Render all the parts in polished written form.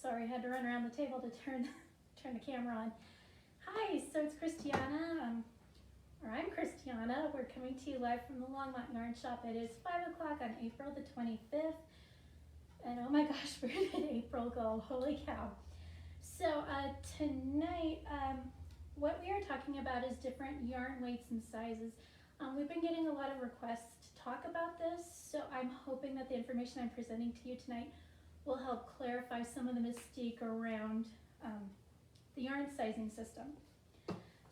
Sorry, I had to run around the table to turn the camera on. Hi, so it's Christiana, I'm Christiana. We're coming to you live from the Longmont Yarn Shop. It is 5 o'clock on April the 25th. And oh my gosh, where did April go? Holy cow. So tonight, what we are talking about is different yarn weights and sizes. We've been getting a lot of requests to talk about this, so I'm hoping that the information I'm presenting to you tonight will help clarify some of the mystique around the yarn sizing system.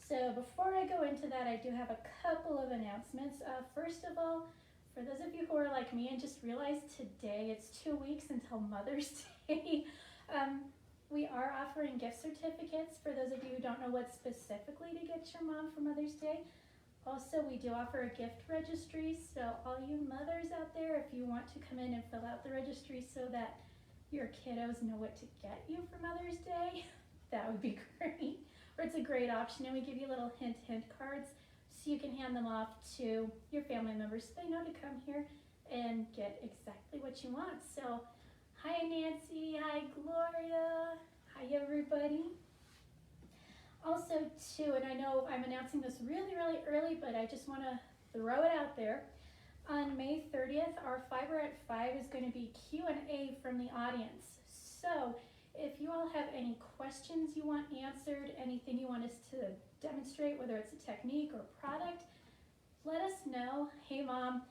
So before I go into that, I do have a couple of announcements. First of all, for those of you who are like me and just realized today it's 2 weeks until Mother's Day, we are offering gift certificates for those of you who don't know what specifically to get your mom for Mother's Day. Also, we do offer a gift registry, so all you mothers out there, if you want to come in and fill out the registry so that your kiddos know what to get you for Mother's Day, that would be great. Or it's a great option, and we give you little hint cards so you can hand them off to your family members so they know to come here and get exactly what you want. So, hi Nancy, hi Gloria, hi everybody. Also too, and I know I'm announcing this really early, but I just want to throw it out there. On May 30th, our Fiber at 5 is going to be Q&A from the audience. So if you all have any questions you want answered, anything you want us to demonstrate, whether it's a technique or product, let us know. Hey mom,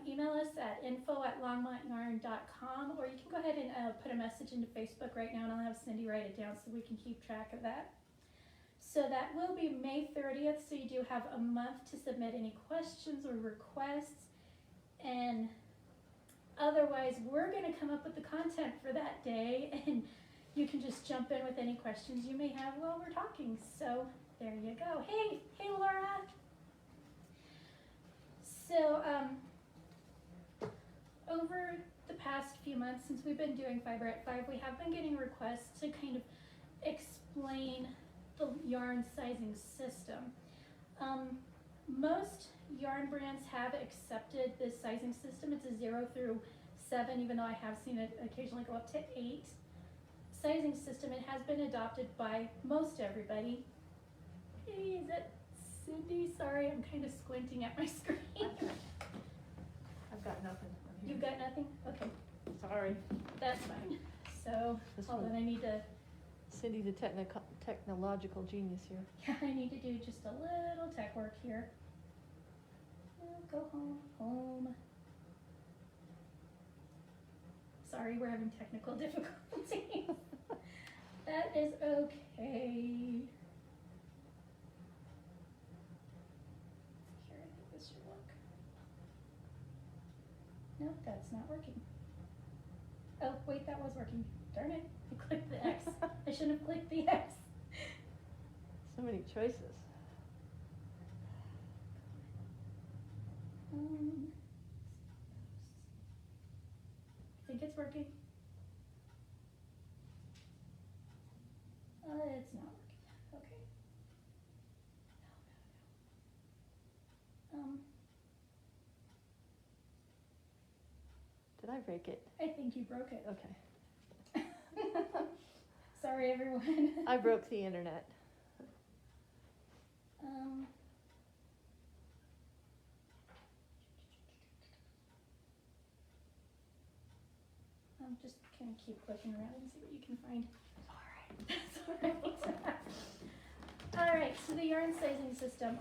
email us at info@longmontyarn.com, or you can go ahead and put a message into Facebook right now, and I'll have Cindy write it down so we can keep track of that. So that will be May 30th, so you do have a month to submit any questions or requests. And otherwise, we're going to come up with the content for that day, and you can just jump in with any questions you may have while we're talking. So there you go. Hey Laura. So over the past few months, since we've been doing Fiber at 5, we have been getting requests to kind of explain the yarn sizing system. Most yarn brands have accepted this sizing system. It's a 0 through 7, even though I have seen it occasionally go up to 8. Sizing system, it has been adopted by most everybody. Hey, is that Cindy? Sorry, I'm kind of squinting at my screen. I've got nothing. You've got nothing? Okay. Sorry. That's fine. So, hold on, I need to... Cindy's a technological genius here. Yeah, I need to do just a little tech work here. Go home. Sorry, we're having technical difficulties. That is okay. Here, I think this should work. Nope, that's not working. Oh, wait, that was working. Darn it, I clicked the X. I shouldn't have clicked the X. So many choices. I think it's working. It's not working. Okay. No. Did I break it? I think you broke it. Okay. Sorry, everyone. I broke the internet. I'm just gonna keep clicking around and see what you can find. Alright, that's alright. Alright, so the yarn sizing system.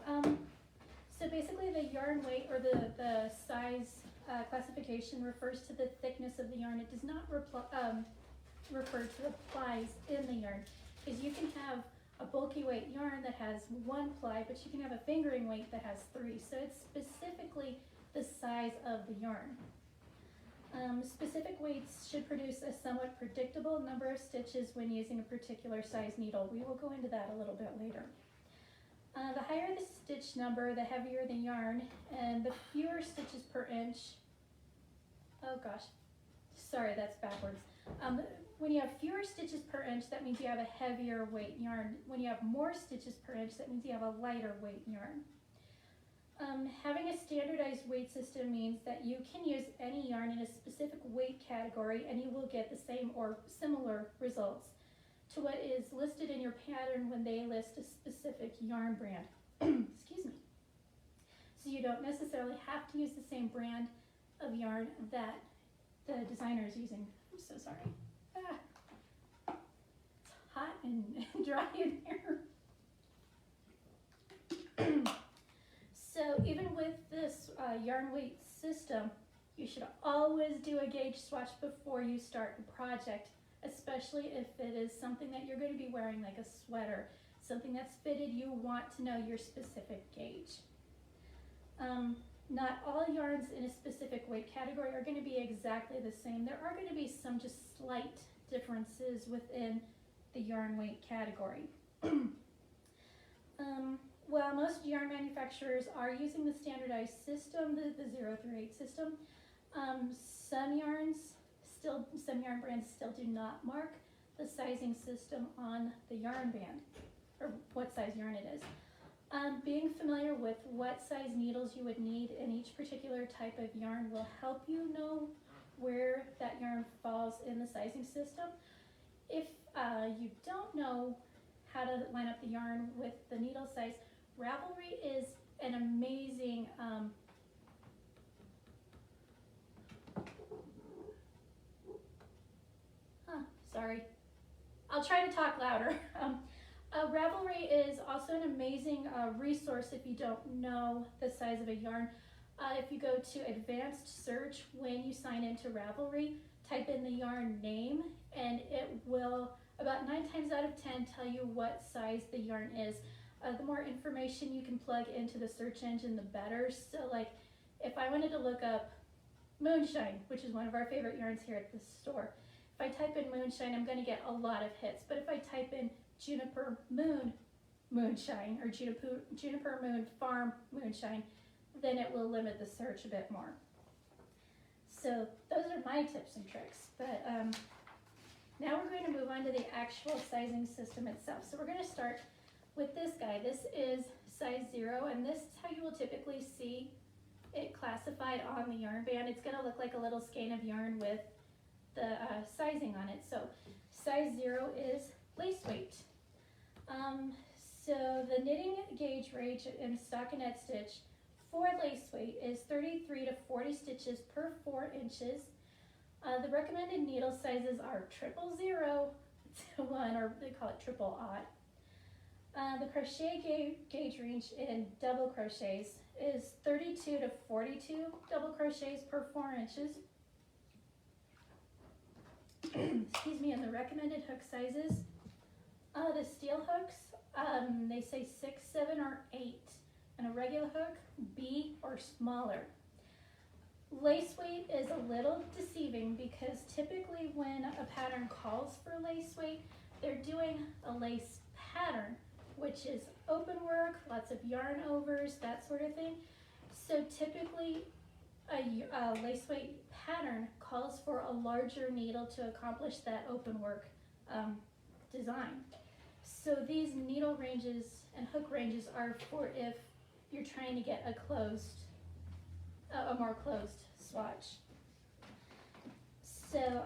So basically the yarn weight or the size classification refers to the thickness of the yarn. It does not refer to the plies in the yarn, because you can have a bulky weight yarn that has 1 ply, but you can have a fingering weight that has 3. So it's specifically the size of the yarn. Specific weights should produce a somewhat predictable number of stitches when using a particular size needle. We will go into that a little bit later. The higher the stitch number, the heavier the yarn, and the fewer stitches per inch. Oh gosh, sorry, that's backwards. When you have fewer stitches per inch, that means you have a heavier weight yarn. When you have more stitches per inch, that means you have a lighter weight yarn. Having a standardized weight system means that you can use any yarn in a specific weight category and you will get the same or similar results to what is listed in your pattern when they list a specific yarn brand. Excuse me. So you don't necessarily have to use the same brand of yarn that the designer is using. I'm so sorry. It's hot and dry in here. So even with this yarn weight system, you should always do a gauge swatch before you start the project, especially if it is something that you're going to be wearing, like a sweater, something that's fitted. You want to know your specific gauge. Not all yarns in a specific weight category are going to be exactly the same. There are going to be some just slight differences within the yarn weight category. While most yarn manufacturers are using the standardized system, the 0 through 8 system, some yarn brands still do not mark the sizing system on the yarn band, or what size yarn it is. Being familiar with what size needles you would need in each particular type of yarn will help you know where that yarn falls in the sizing system. If you don't know how to line up the yarn with the needle size, Ravelry is an amazing sorry. I'll try to talk louder. Ravelry is also an amazing resource if you don't know the size of a yarn. If you go to advanced search when you sign into Ravelry, type in the yarn name and it will, about 9 times out of 10, tell you what size the yarn is. The more information you can plug into the search engine, the better. So like if I wanted to look up Moonshine, which is one of our favorite yarns here at the store, if I type in Moonshine, I'm going to get a lot of hits. But if I type in Juniper Moon Moonshine or Juniper Moon Farm Moonshine, then it will limit the search a bit more. So those are my tips and tricks. But now we're going to move on to the actual sizing system itself. So we're going to start with this guy. This is size 0, and this is how you will typically see it classified on the yarn band. It's going to look like a little skein of yarn with the sizing on it. So size 0 is lace weight. So the knitting gauge range in stockinette stitch for lace weight is 33 to 40 stitches per 4 inches. The recommended needle sizes are 000 to 1, or they call it 000. The crochet gauge range in double crochets is 32 to 42 double crochets per 4 inches. Excuse me, and the recommended hook sizes, the steel hooks, they say 6, 7, or 8, and a regular hook, B or smaller. Lace weight is a little deceiving because typically when a pattern calls for lace weight, they're doing a lace pattern, which is open work, lots of yarn overs, that sort of thing. So typically a lace weight pattern calls for a larger needle to accomplish that open work design. So these needle ranges and hook ranges are for if you're trying to get a more closed swatch. So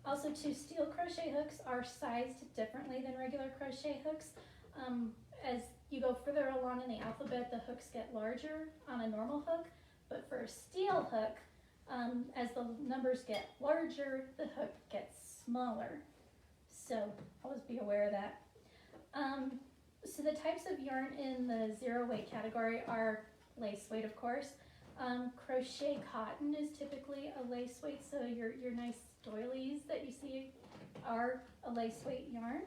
also too, steel crochet hooks are sized differently than regular crochet hooks. As you go further along in the alphabet, the hooks get larger on a normal hook, but for a steel hook, as the numbers get larger, the hook gets smaller. So always be aware of that. So the types of yarn in the 0 weight category are lace weight, of course. Crochet cotton is typically a lace weight, so your nice doilies that you see are a lace weight yarn.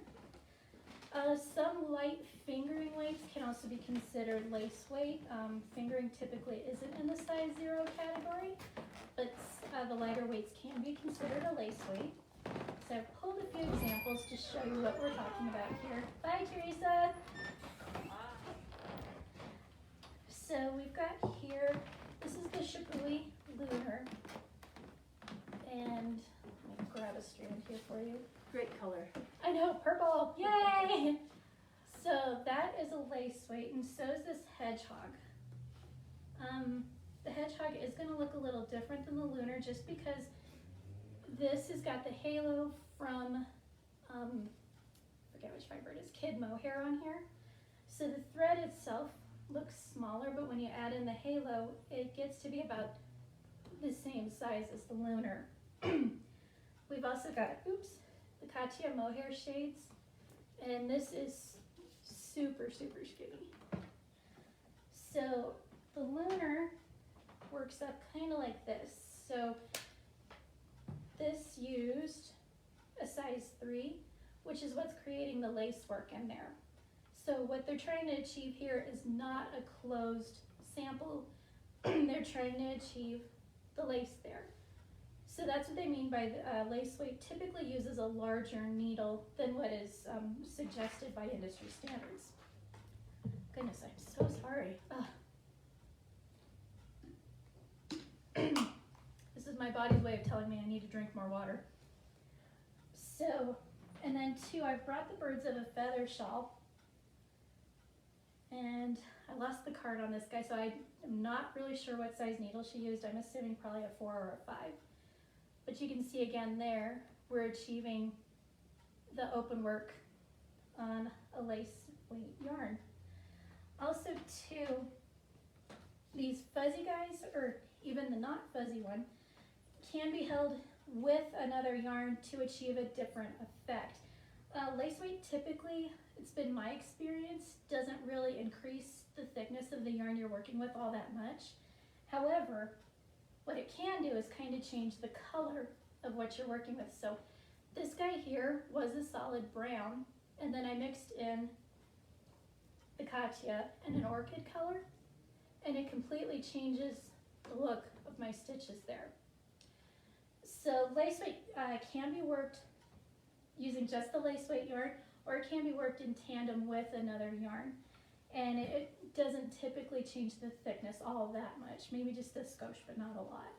Some light fingering weights can also be considered lace weight. Fingering typically isn't in the size 0 category, but the lighter weights can be considered a lace weight. So I've pulled a few examples to show you what we're talking about here. Bye, Teresa. So we've got here, this is the Shipui Lunar, and let me grab a strand here for you. Great color. I know, purple, yay! So that is a lace weight, and so is this hedgehog. The hedgehog is going to look a little different than the lunar just because this has got the halo from, forget which fiber it is, Kid Mohair on here. So the thread itself looks smaller, but when you add in the halo, it gets to be about the same size as the lunar. We've also got, the Katya Mohair shades, and this is super, super skinny. So the lunar works up kind of like this. So this used a size 3, which is what's creating the lace work in there. So what they're trying to achieve here is not a closed sample. They're trying to achieve the lace there. So that's what they mean by the lace weight typically uses a larger needle than what is suggested by industry standards. Goodness, I'm so sorry. This is my body's way of telling me I need to drink more water. So, and then too, I've brought the Birds of a Feather shawl. And I lost the card on this guy, so I am not really sure what size needle she used. I'm assuming probably a 4 or a 5. But you can see again there, we're achieving the open work on a lace weight yarn. Also too, these fuzzy guys, or even the not fuzzy one, can be held with another yarn to achieve a different effect. Lace weight typically, it's been my experience, doesn't really increase the thickness of the yarn you're working with all that much. However, what it can do is kind of change the color of what you're working with. So this guy here was a solid brown, and then I mixed in the Katya and an orchid color, and it completely changes the look of my stitches there. So lace weight can be worked using just the lace weight yarn, or it can be worked in tandem with another yarn. And it doesn't typically change the thickness all that much, maybe just a skosh, but not a lot.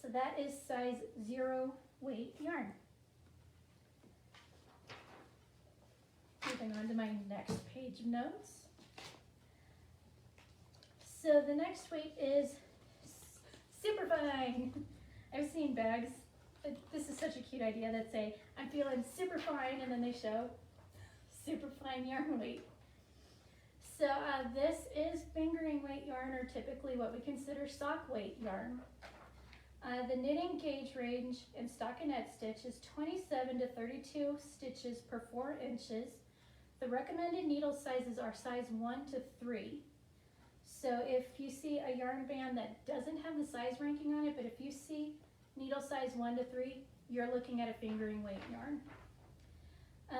So that is size 0 weight yarn. Moving on to my next page of notes. So the next weight is Superfine. I've seen bags, this is such a cute idea, that say, I'm feeling super fine, and then they show Superfine yarn weight. So this is fingering weight yarn, or typically what we consider sock weight yarn. The knitting gauge range in stockinette stitch is 27 to 32 stitches per 4 inches. The recommended needle sizes are size 1 to 3. So if you see a yarn band that doesn't have the size ranking on it, but if you see needle size 1 to 3, you're looking at a fingering weight yarn.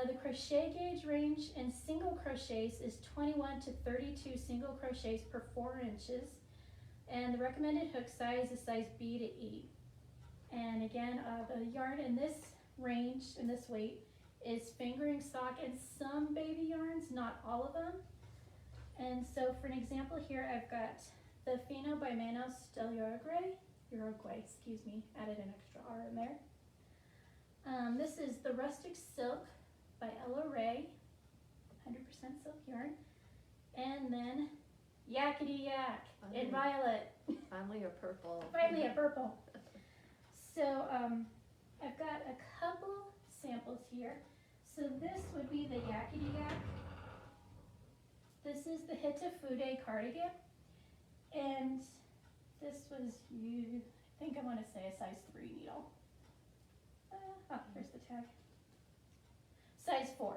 The crochet gauge range in single crochets is 21 to 32 single crochets per 4 inches. And the recommended hook size is size B to E. And again, the yarn in this range, in this weight, is fingering sock and some baby yarns, not all of them. And so for an example here, I've got the Fino by Manos del Uruguay, excuse me, added an extra R in there. This is the Rustic Silk by Ella Ray, 100% silk yarn. And then Yakety Yak in violet. Finally a purple. Finally a purple. So I've got a couple samples here. So this would be the Yakety Yak. This is the Hitafude cardigan. And this was, I think I want to say a size 3 needle. Oh, here's the tag. Size 4.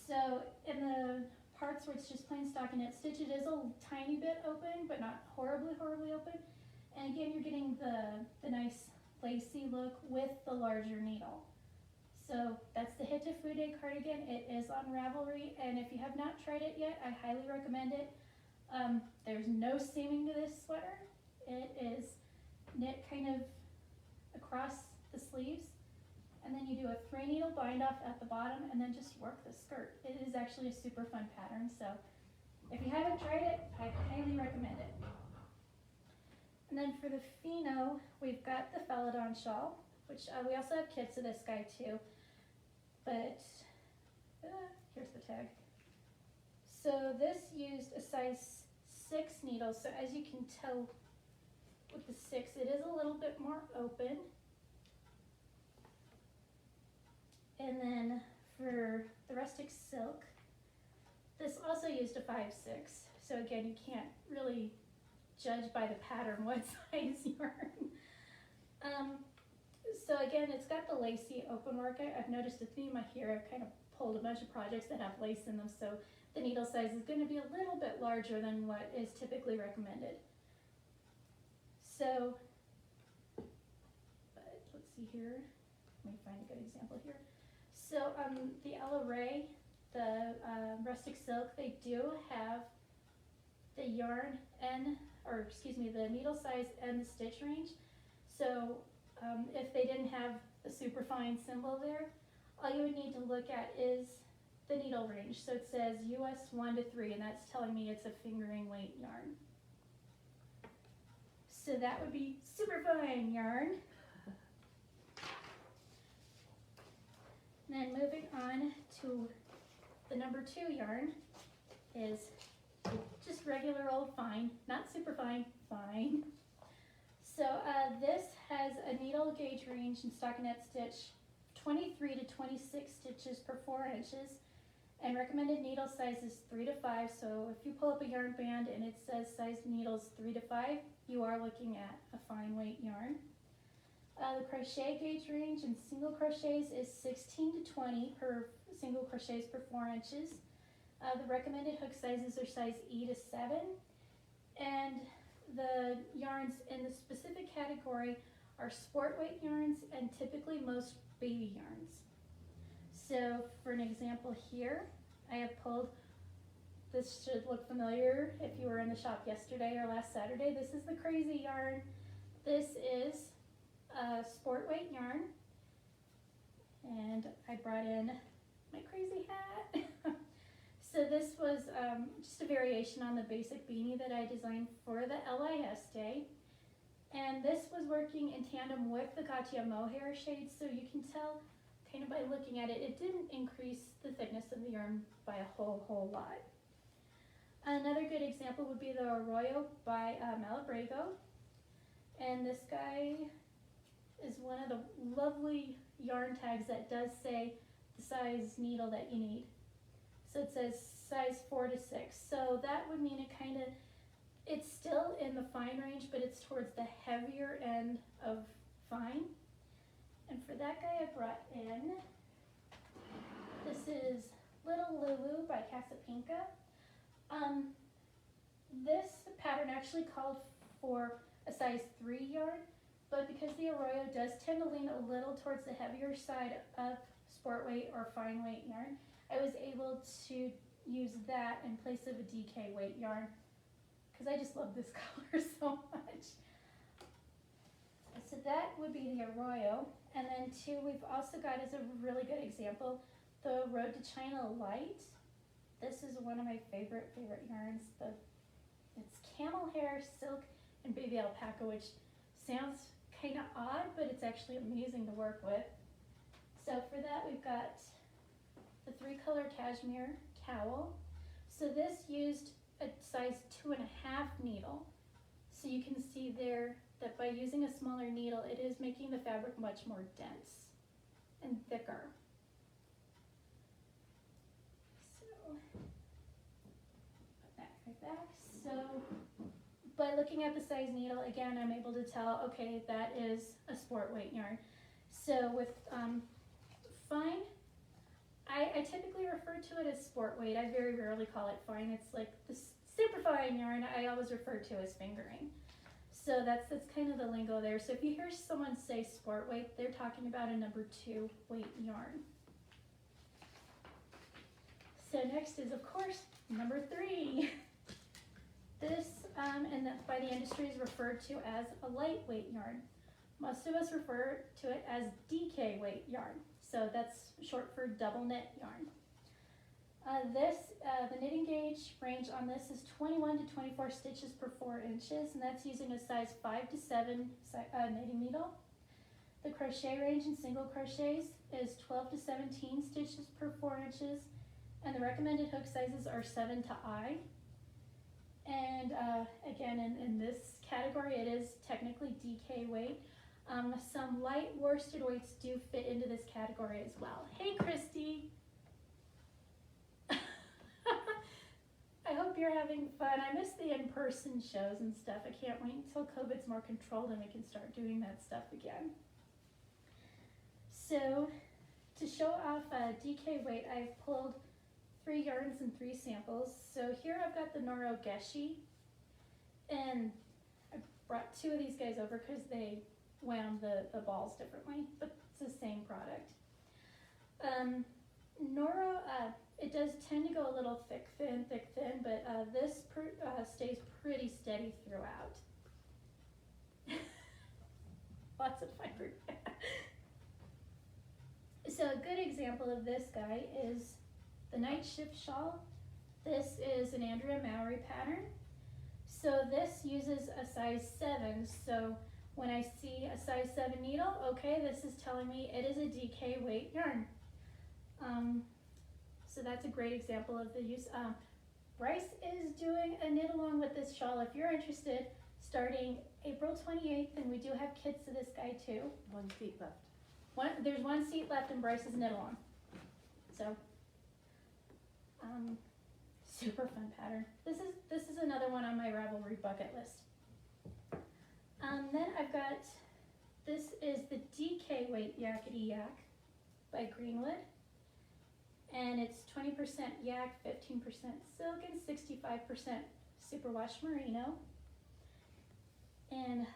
So in the parts where it's just plain stockinette stitch, it is a tiny bit open, but not horribly, horribly open. And again, you're getting the nice lacy look with the larger needle. So that's the Hitafude cardigan. It is on Ravelry, and if you have not tried it yet, I highly recommend it. There's no seaming to this sweater. It is knit kind of across the sleeves, and then you do a 3 needle bind off at the bottom and then just work the skirt. It is actually a super fun pattern, so if you haven't tried it, I highly recommend it. And then for the Fino, we've got the Pheladon Shawl, which we also have kits of this guy too, but here's the tag. So this used a size 6 needles. So as you can tell with the 6, it is a little bit more open. And then for the rustic silk, this also used a 5/6. So again, you can't really judge by the pattern what size yarn. So again, it's got the lacy open work. I've noticed a theme here. I've kind of pulled a bunch of projects that have lace in them, so the needle size is going to be a little bit larger than what is typically recommended. So, but let's see here. Let me find a good example here. So the Ella Ray, the rustic silk, they do have the yarn and, or excuse me, the needle size and the stitch range. So if they didn't have the Superfine symbol there, all you would need to look at is the needle range. So it says US 1 to 3, and that's telling me it's a fingering weight yarn. So that would be Superfine yarn. And then moving on to the number 2 yarn is just regular old fine, not Superfine, fine. So this has a needle gauge range and stockinette stitch 23 to 26 stitches per 4 inches, and recommended needle size is 3 to 5. So if you pull up a yarn band and it says size needles 3 to 5, you are looking at a fine weight yarn. The crochet gauge range in single crochets is 16 to 20 per single crochets per 4 inches. The recommended hook sizes are size E to 7, and the yarns in the specific category are sport weight yarns and typically most baby yarns. So for an example here, I have pulled, this should look familiar if you were in the shop yesterday or last Saturday. This is the crazy yarn. This is a sport weight yarn, and I brought in my crazy hat. So this was just a variation on the basic beanie that I designed for the LIS day. And this was working in tandem with the Katya Mohair shade, so you can tell kind of by looking at it, it didn't increase the thickness of the yarn by a whole lot. Another good example would be the Arroyo by Malabrigo. And this guy is one of the lovely yarn tags that does say the size needle that you need. So it says size 4 to 6. So that would mean it kind of, it's still in the fine range, but it's towards the heavier end of fine. And for that guy I brought in, this is Little Lulu by Casa Pinka. This pattern actually called for a size 3 yarn, but because the Arroyo does tend to lean a little towards the heavier side of sport weight or fine weight yarn, I was able to use that in place of a DK weight yarn because I just love this color so much. So that would be the Arroyo. And then two, we've also got as a really good example, the Road to China Light. This is one of my favorite yarns. It's camel hair, silk, and baby alpaca, which sounds kind of odd, but it's actually amazing to work with. So for that, we've got the 3-color Cashmere cowl. So this used a size 2.5 needle. So you can see there that by using a smaller needle, it is making the fabric much more dense and thicker. So put that right back. So by looking at the size needle, again, I'm able to tell, okay, that is a sport weight yarn. So with fine, I typically refer to it as sport weight. I very rarely call it fine. It's like the super fine yarn I always refer to as fingering. So that's kind of the lingo there. So if you hear someone say sport weight, they're talking about a number 2 weight yarn. So next is, of course, number 3. This, by the industry, is referred to as a lightweight yarn. Most of us refer to it as DK weight yarn. So that's short for double knit yarn. The knitting gauge range on this is 21 to 24 stitches per 4 inches, and that's using a size 5 to 7 knitting needle. The crochet range in single crochets is 12 to 17 stitches per 4 inches, and the recommended hook sizes are 7 to I. And again, in this category, it is technically DK weight. Some light worsted weights do fit into this category as well. Hey, Christy. I hope you're having fun. I miss the in-person shows and stuff. I can't wait until COVID's more controlled and we can start doing that stuff again. So, to show off DK weight, I've pulled 3 yarns and 3 samples. So here I've got the Noro Geshi, and I brought 2 of these guys over because they wound the balls differently, but it's the same product. Noro, it does tend to go a little thick, thin, but this stays pretty steady throughout. Lots of fiber. So a good example of this guy is the Night Shift Shawl. This is an Andrea Mowry pattern. So this uses a size 7. So when I see a size 7 needle, okay, this is telling me it is a DK weight yarn. So that's a great example of the use. Bryce is doing a knit along with this shawl. If you're interested, starting April 28th, and we do have kits of this guy too. 1 seat left. There's 1 seat left in Bryce's knit along. So, super fun pattern. This is another one on my Ravelry bucket list. Then I've got, this is the DK weight Yakety Yak by Greenwood. And it's 20% yak, 15% silk, and 65% superwash merino. And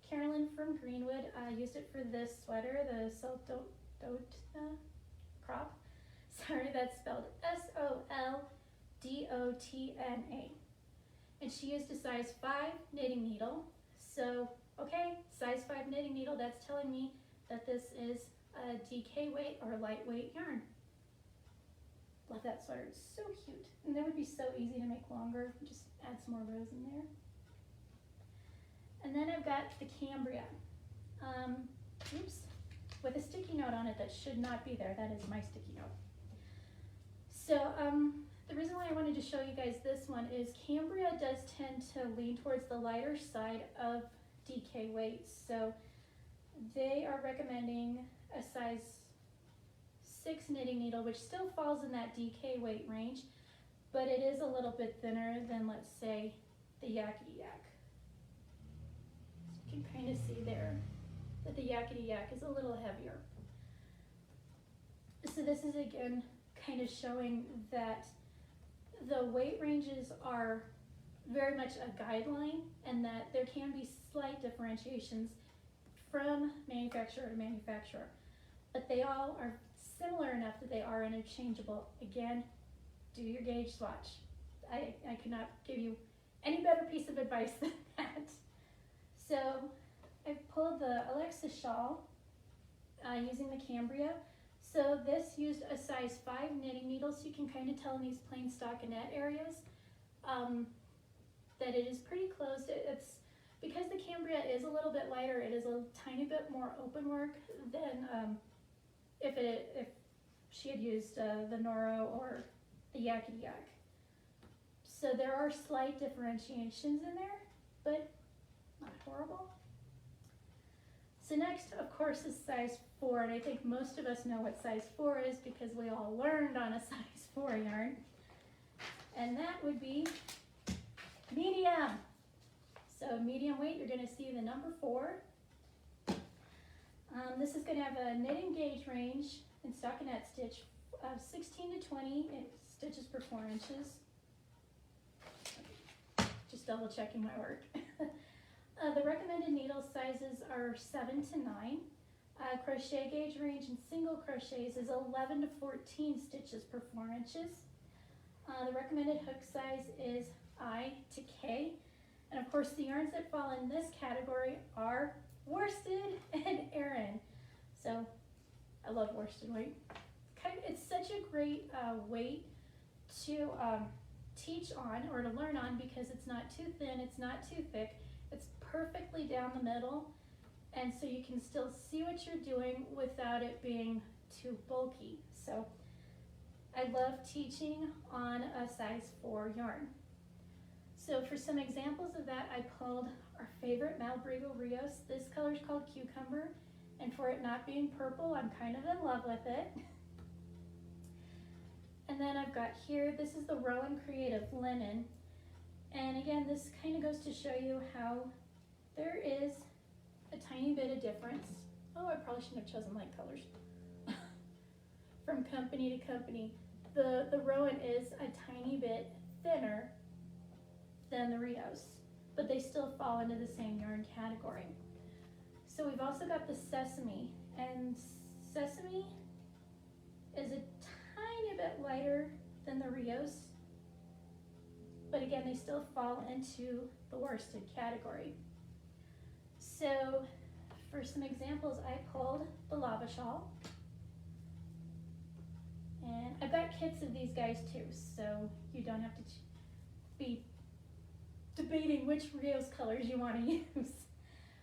Carolyn from Greenwood used it for this sweater, the Silk crop. Sorry, that's spelled SOLDOTNA. And she used a size 5 knitting needle. So, okay, size 5 knitting needle, that's telling me that this is a DK weight or lightweight yarn. Love that sweater, it's so cute. And that would be so easy to make longer. Just add some more rows in there. And then I've got the Cambria. With a sticky note on it that should not be there. That is my sticky note. So the reason why I wanted to show you guys this one is Cambria does tend to lean towards the lighter side of DK weights. So they are recommending a size 6 knitting needle, which still falls in that DK weight range, but it is a little bit thinner than, let's say, the Yakety Yak. So you can kind of see there that the Yakety Yak is a little heavier. So this is again kind of showing that the weight ranges are very much a guideline and that there can be slight differentiations from manufacturer to manufacturer, but they all are similar enough that they are interchangeable. Again, do your gauge swatch. I could not give you any better piece of advice than that. So I pulled the Alexa shawl using the Cambria. So this used a size 5 knitting needle, so you can kind of tell in these plain stockinette areas that it is pretty closed. It's because the Cambria is a little bit lighter, it is a tiny bit more open work than if she had used the Noro or the Yakety Yak. So there are slight differentiations in there, but not horrible. So next, of course, is size 4, and I think most of us know what size 4 is because we all learned on a size 4 yarn. And that would be medium. So medium weight, you're going to see the number 4. This is going to have a knitting gauge range in stockinette stitch of 16 to 20 stitches per 4 inches. Just double checking my work. The recommended needle sizes are 7 to 9. Crochet gauge range in single crochets is 11 to 14 stitches per 4 inches. The recommended hook size is I to K. And of course the yarns that fall in this category are worsted and Aran. So I love worsted weight. It's such a great weight to teach on or to learn on because it's not too thin, it's not too thick, it's perfectly down the middle, and so you can still see what you're doing without it being too bulky. So I love teaching on a size 4 yarn. So for some examples of that, I pulled our favorite Malbrigo Rios. This color is called Cucumber, and for it not being purple, I'm kind of in love with it. And then I've got here, this is the Rowan Creative Linen. And again, this kind of goes to show you how there is a tiny bit of difference. Oh, I probably shouldn't have chosen light colors. From company to company. The Rowan is a tiny bit thinner than the Rios, but they still fall into the same yarn category. So we've also got the Sesame, and Sesame is a tiny bit lighter than the Rios, but again, they still fall into the worsted category. So for some examples, I pulled the Lava Shawl, and I've got kits of these guys too, so you don't have to be debating which Rios colors you want to use.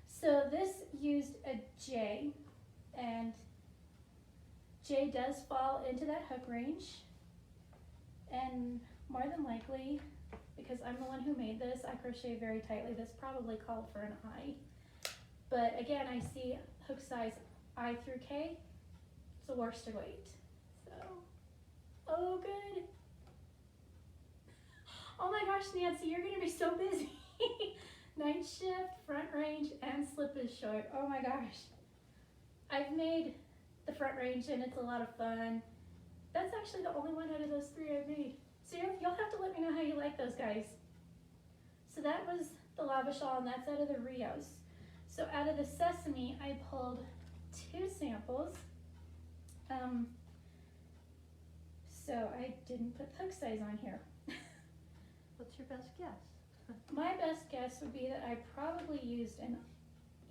So this used a J, and J does fall into that hook range, and more than likely, because I'm the one who made this, I crochet very tightly, this probably called for an I. But again, I see hook size I through K, it's a worsted weight. So, oh good. Oh my gosh, Nancy, you're gonna be so busy. Night shift, front range, and slip is short. Oh my gosh. I've made the front range and it's a lot of fun. That's actually the only one out of those three I've made. So you'll have to let me know how you like those guys. So that was the Lava Shawl, and that's out of the Rios. So out of the Sesame, I pulled 2 samples. So I didn't put hook size on here. What's your best guess? My best guess would be that I probably used an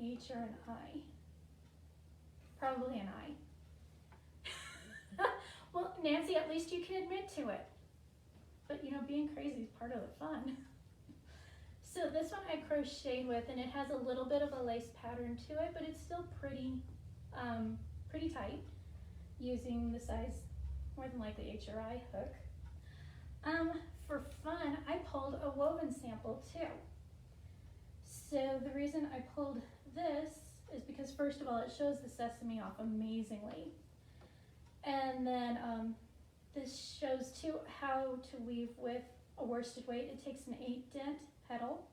H or an I. Probably an I. Well, Nancy, at least you can admit to it. But you know, being crazy is part of the fun. So this one I crocheted with, and it has a little bit of a lace pattern to it, but it's still pretty tight, using the size, more than likely H or I hook. For fun, I pulled a woven sample too. So the reason I pulled this is because, first of all, it shows the Sesame off amazingly. And then this shows too how to weave with a worsted weight. It takes an 8-dent petal.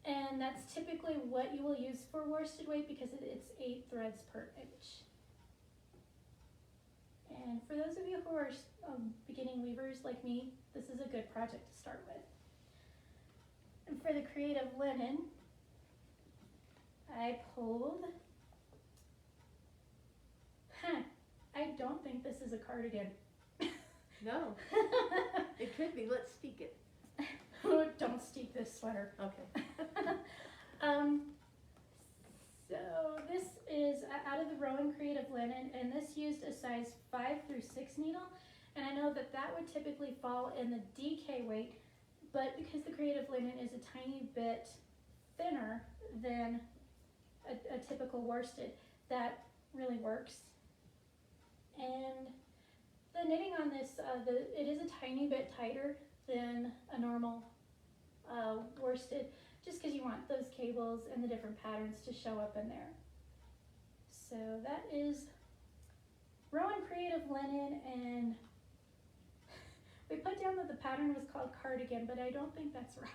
And that's typically what you will use for worsted weight because it's 8 threads per inch. And for those of you who are beginning weavers like me, this is a good project to start with. And for the creative linen, I pulled, I don't think this is a cardigan. No. It could be. Let's steek it. Don't steek this sweater. Okay. So this is out of the Rowan Creative Linen, and this used a size 5 through 6 needle, and I know that that would typically fall in the DK weight, but because the Creative Linen is a tiny bit thinner than a typical worsted, that really works. And the knitting on this, it is a tiny bit tighter than a normal worsted, just because you want those cables and the different patterns to show up in there. So that is Rowan Creative Linen, and we put down that the pattern was called cardigan, but I don't think that's right.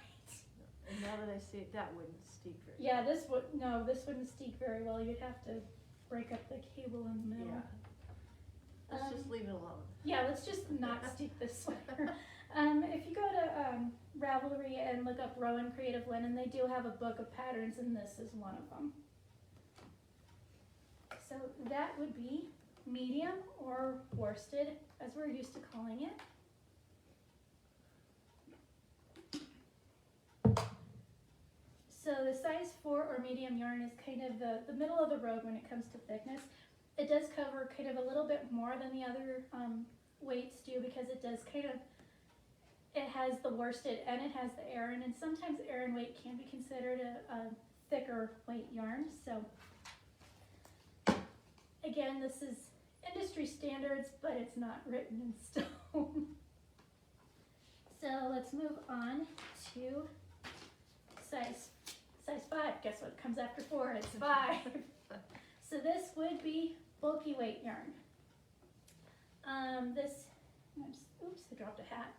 And now that I see it, that wouldn't steek very well. Yeah, this wouldn't steek very well. You'd have to break up the cable in the middle. Yeah. Let's just leave it alone. Yeah, let's just not steek this sweater. If you go to Ravelry and look up Rowan Creative Linen, they do have a book of patterns, and this is one of them. So that would be medium or worsted, as we're used to calling it. So the size 4 or medium yarn is kind of the middle of the road when it comes to thickness. It does cover kind of a little bit more than the other weights do, because it does kind of, it has the worsted and it has the Aran, and sometimes Aran weight can be considered a thicker weight yarn. So again, this is industry standards, but it's not written in stone. So let's move on to size 5. Guess what comes after 4? It's 5. So this would be bulky weight yarn. Oops, I dropped a hat.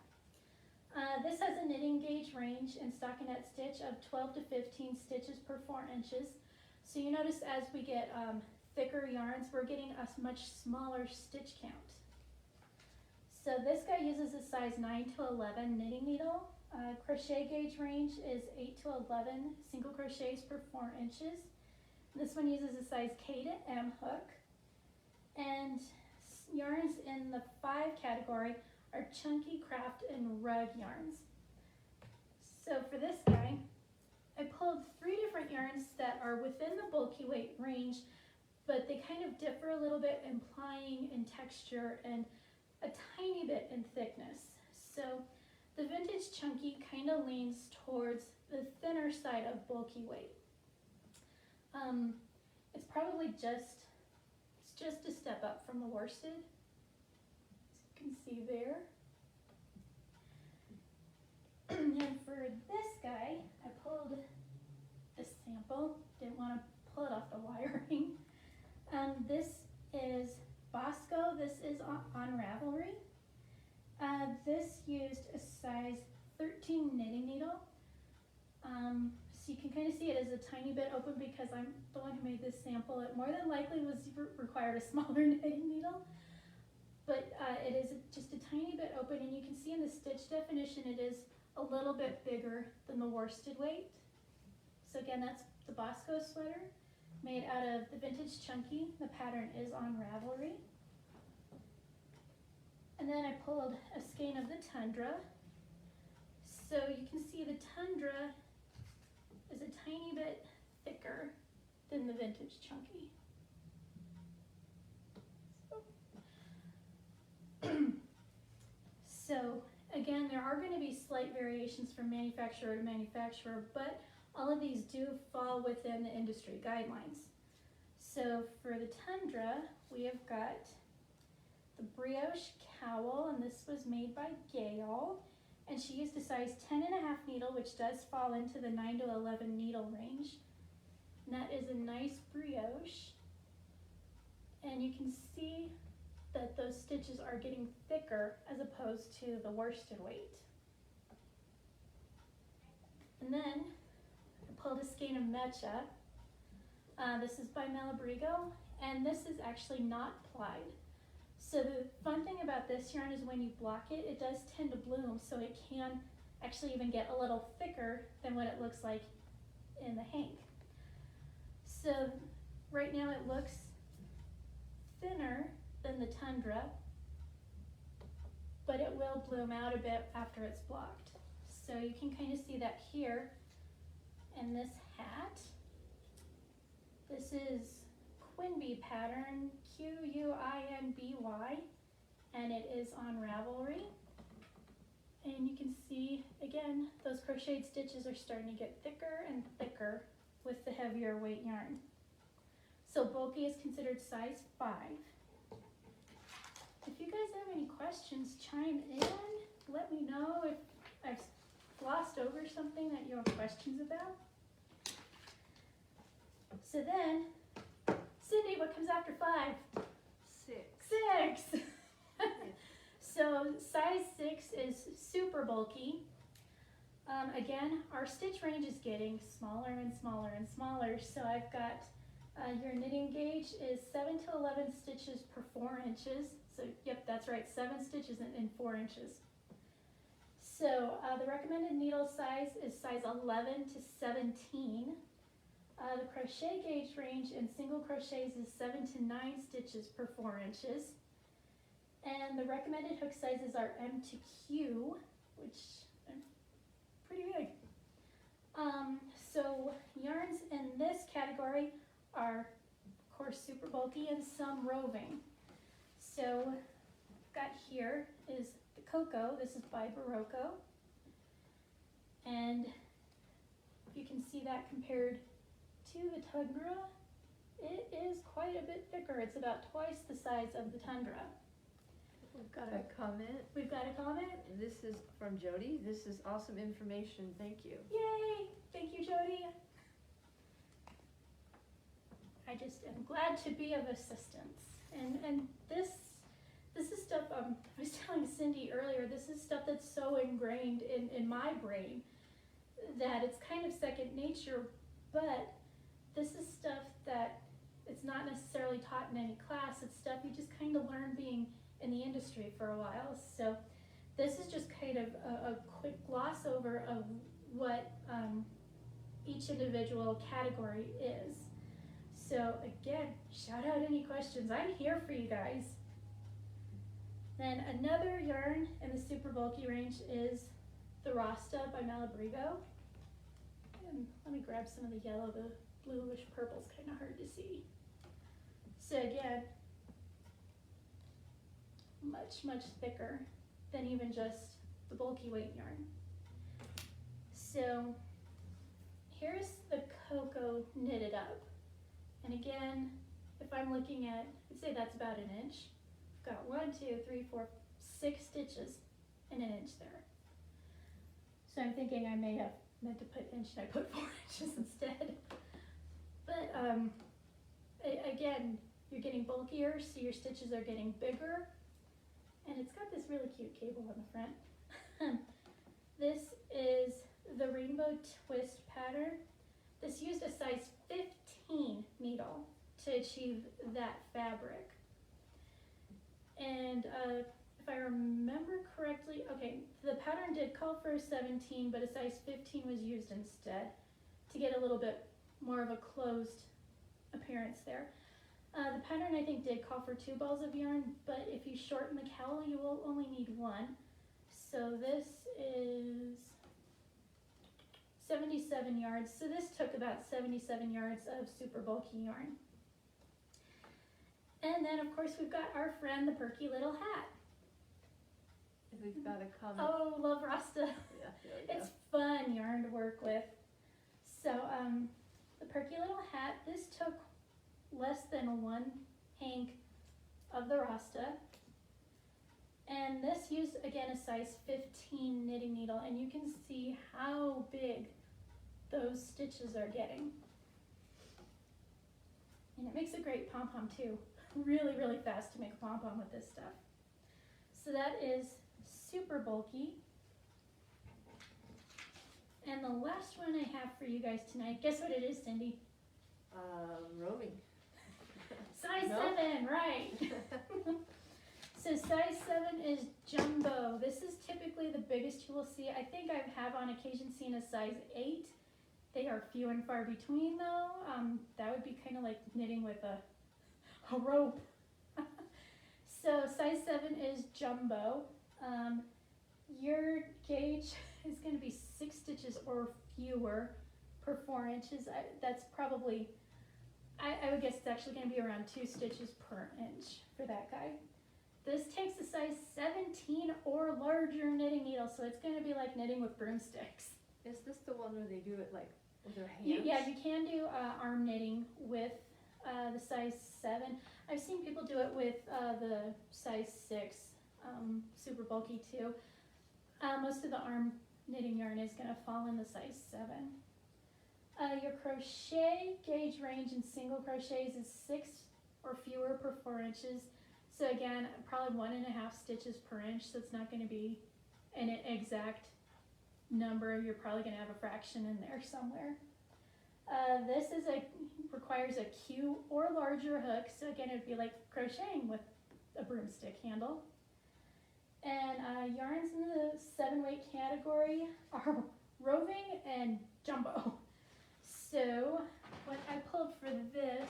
This has a knitting gauge range in stockinette stitch of 12 to 15 stitches per 4 inches. So you notice as we get thicker yarns, we're getting a much smaller stitch count. So this guy uses a size 9 to 11 knitting needle. Crochet gauge range is 8 to 11 single crochets per 4 inches. This one uses a size K to M hook. And yarns in the 5 category are chunky, craft, and rug yarns. So for this guy, I pulled 3 different yarns that are within the bulky weight range, but they kind of differ a little bit, implying in texture and a tiny bit in thickness. So the vintage chunky kind of leans towards the thinner side of bulky weight. It's probably just a step up from the worsted, as you can see there. And for this guy, I pulled a sample. Didn't want to pull it off the wiring. This is Bosco. This is on Ravelry. This used a size 13 knitting needle. So you can kind of see it as a tiny bit open because I'm the one who made this sample. It more than likely was required a smaller knitting needle, but it is just a tiny bit open, and you can see in the stitch definition it is a little bit bigger than the worsted weight. So again, that's the Bosco sweater made out of the vintage chunky. The pattern is on Ravelry. And then I pulled a skein of the Tundra. So you can see the Tundra is a tiny bit thicker than the vintage chunky. So again, there are going to be slight variations from manufacturer to manufacturer, but all of these do fall within the industry guidelines. So for the Tundra, we have got the Brioche Cowl, and this was made by Gail. And she used a size 10.5 needle, which does fall into the 9 to 11 needle range. And that is a nice brioche. And you can see that those stitches are getting thicker as opposed to the worsted weight. And then I pulled a skein of Mecha. This is by Malabrigo, and this is actually not plied. So the fun thing about this yarn is when you block it, it does tend to bloom, so it can actually even get a little thicker than what it looks like in the hank. So right now it looks thinner than the Tundra, but it will bloom out a bit after it's blocked. So you can kind of see that here in this hat. This is Quinby pattern, Quinby, and it is on Ravelry. And you can see, again, those crocheted stitches are starting to get thicker and thicker with the heavier weight yarn. So bulky is considered size 5. If you guys have any questions, chime in. Let me know if I've glossed over something that you have questions about. So then, Cindy, what comes after 5? 6. So size 6 is super bulky. Again, our stitch range is getting smaller and smaller and smaller. So I've got your knitting gauge is 7 to 11 stitches per 4 inches. So yep, that's right, 7 stitches in 4 inches. So the recommended needle size is size 11 to 17. The crochet gauge range in single crochets is 7 to 9 stitches per 4 inches. And the recommended hook sizes are M to Q, which are pretty big. So yarns in this category are, of course, super bulky and some roving. So got here is the Cocoa. This is by Barocco. And you can see that compared to the Tundra, it is quite a bit thicker. It's about twice the size of the Tundra. We've got a comment. We've got a comment. This is from Jody. This is awesome information. Thank you. Yay! Thank you, Jody. I just am glad to be of assistance. And this is stuff, I was telling Cindy earlier, this is stuff that's so ingrained in my brain that it's kind of second nature, but this is stuff that it's not necessarily taught in any class. It's stuff you just kind of learn being in the industry for a while. So this is just kind of a quick gloss over of what each individual category is. So again, shout out any questions. I'm here for you guys. Then another yarn in the super bulky range is the Rasta by Malabrigo. And let me grab some of the yellow. The bluish purple's kind of hard to see. So again, much thicker than even just the bulky weight yarn. So here's the cocoa knitted up. And again, if I'm looking at, I'd say that's about an inch. I've got 1, 2, 3, 4, 6 stitches in an inch there. So I'm thinking I may have meant to put inch and I put 4 inches instead. But again, you're getting bulkier, so your stitches are getting bigger. And it's got this really cute cable on the front. This is the rainbow twist pattern. This used a size 15 needle to achieve that fabric. And if I remember correctly, okay, the pattern did call for a 17, but a size 15 was used instead to get a little bit more of a closed appearance there. The pattern I think did call for 2 balls of yarn, but if you shorten the cowl, you will only need 1. So this is 77 yards. So this took about 77 yards of super bulky yarn. And then of course we've got our friend, the Perky Little Hat. We've got a comment. Oh, love Rasta. Yeah, there we go. It's fun yarn to work with. So the Perky Little Hat, this took less than 1 hank of the Rasta. And this used, again, a size 15 knitting needle, and you can see how big those stitches are getting. And it makes a great pom-pom too. Really, really fast to make a pom-pom with this stuff. So that is super bulky. And the last one I have for you guys tonight, guess what it is, Cindy? Roving. Size No? 7, right. So size 7 is jumbo. This is typically the biggest you will see. I think I have on occasion seen a size 8. They are few and far between though. That would be kind of like knitting with a rope. So size 7 is jumbo. Your gauge is going to be 6 stitches or fewer per 4 inches. That's probably, I would guess it's actually going to be around 2 stitches per inch for that guy. This takes a size 17 or larger knitting needle, so it's going to be like knitting with broomsticks. Is this the one where they do it like with their hands? Yeah, you can do arm knitting with the size 7. I've seen people do it with the size 6, super bulky too. Most of the arm knitting yarn is going to fall in the size 7. Your crochet gauge range in single crochets is 6 or fewer per 4 inches. So again, probably 1.5 stitches per inch, so it's not going to be an exact number. You're probably going to have a fraction in there somewhere. This is requires a Q or larger hook, so again it would be like crocheting with a broomstick handle. And yarns in the 7 weight category are roving and jumbo. So what I pulled for this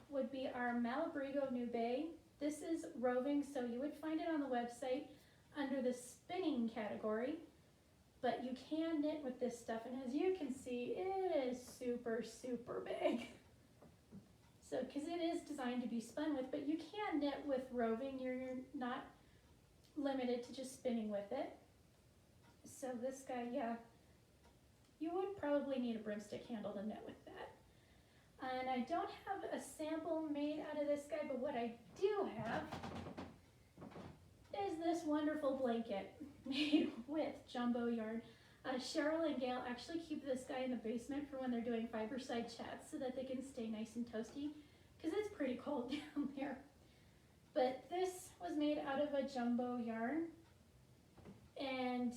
would be our Malabrigo Nube. This is roving, so you would find it on the website under the spinning category. But you can knit with this stuff, and as you can see, it is super, super big. So, because it is designed to be spun with, but you can knit with roving. You're not limited to just spinning with it. So this guy, yeah, you would probably need a broomstick handle to knit with that. And I don't have a sample made out of this guy, but what I do have is this wonderful blanket made with jumbo yarn. Cheryl and Gail actually keep this guy in the basement for when they're doing fiber-side chats so that they can stay nice and toasty, because it's pretty cold down there. But this was made out of a jumbo yarn, and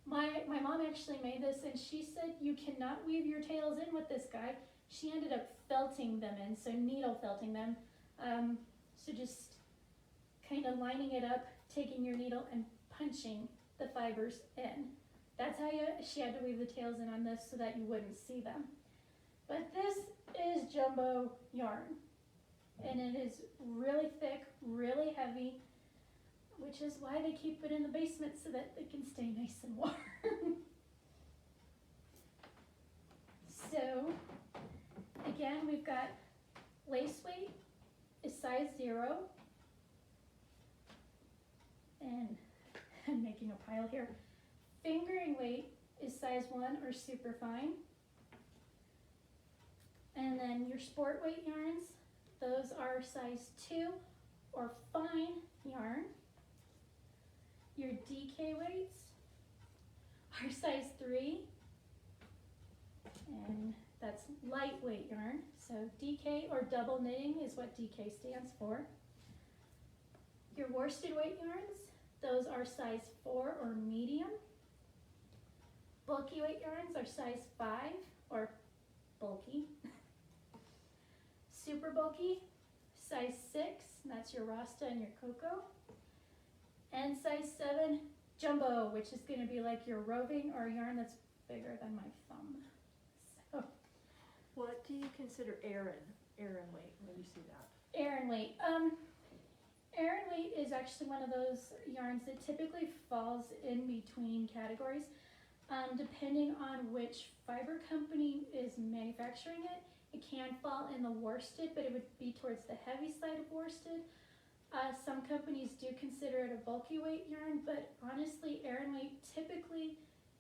my mom actually made this, and she said you cannot weave your tails in with this guy. She ended up felting them in, so needle felting them. So just kind of lining it up, taking your needle and punching the fibers in. That's how she had to weave the tails in on this so that you wouldn't see them. But this is jumbo yarn, and it is really thick, really heavy, which is why they keep it in the basement so that they can stay nice and warm. So, again, we've got lace weight is size 0, and I'm making a pile here. Fingering weight is size 1 or Superfine. And then your sport weight yarns, those are size 2 or fine yarn. Your DK weights are size 3, and that's lightweight yarn. So DK or double knitting is what DK stands for. Your worsted weight yarns, those are size 4 or medium. Bulky weight yarns are size 5 or bulky. Super bulky, size 6, and that's your Rasta and your Cocoa. And size 7, jumbo, which is going to be like your Roving or a yarn that's bigger than my thumb. So, What do you consider Aran weight when you see that? Aran weight. Aran weight is actually one of those yarns that typically falls in between categories. Depending on which fiber company is manufacturing it, it can fall in the worsted, but it would be towards the heavy side of worsted. Some companies do consider it a bulky weight yarn, but honestly, Aran weight typically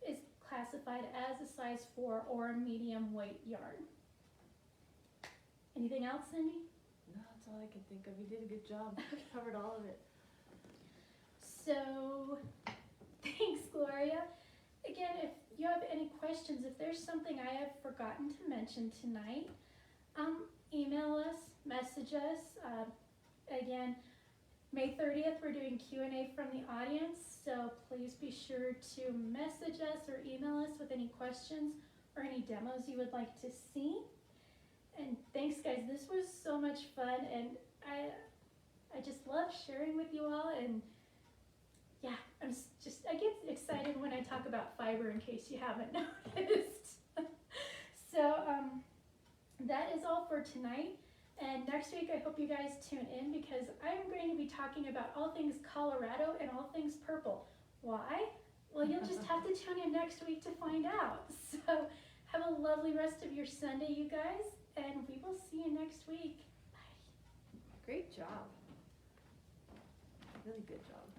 is classified as a size 4 or a medium weight yarn. Anything else, Cindy? No, that's all I can think of. You did a good job. Covered all of it. So, thanks, Gloria. Again, if you have any questions, if there's something I have forgotten to mention tonight, email us, message us. Again, May 30th, we're doing Q&A from the audience, so please be sure to message us or email us with any questions or any demos you would like to see. And thanks, guys. This was so much fun, and I just love sharing with you all. And yeah, I get excited when I talk about fiber, in case you haven't noticed. So that is all for tonight. And next week, I hope you guys tune in, because I'm going to be talking about all things Colorado and all things purple. Why? Well, you'll just have to tune in next week to find out. So have a lovely rest of your Sunday, you guys, and we will see you next week. Bye. Great job. Really good job.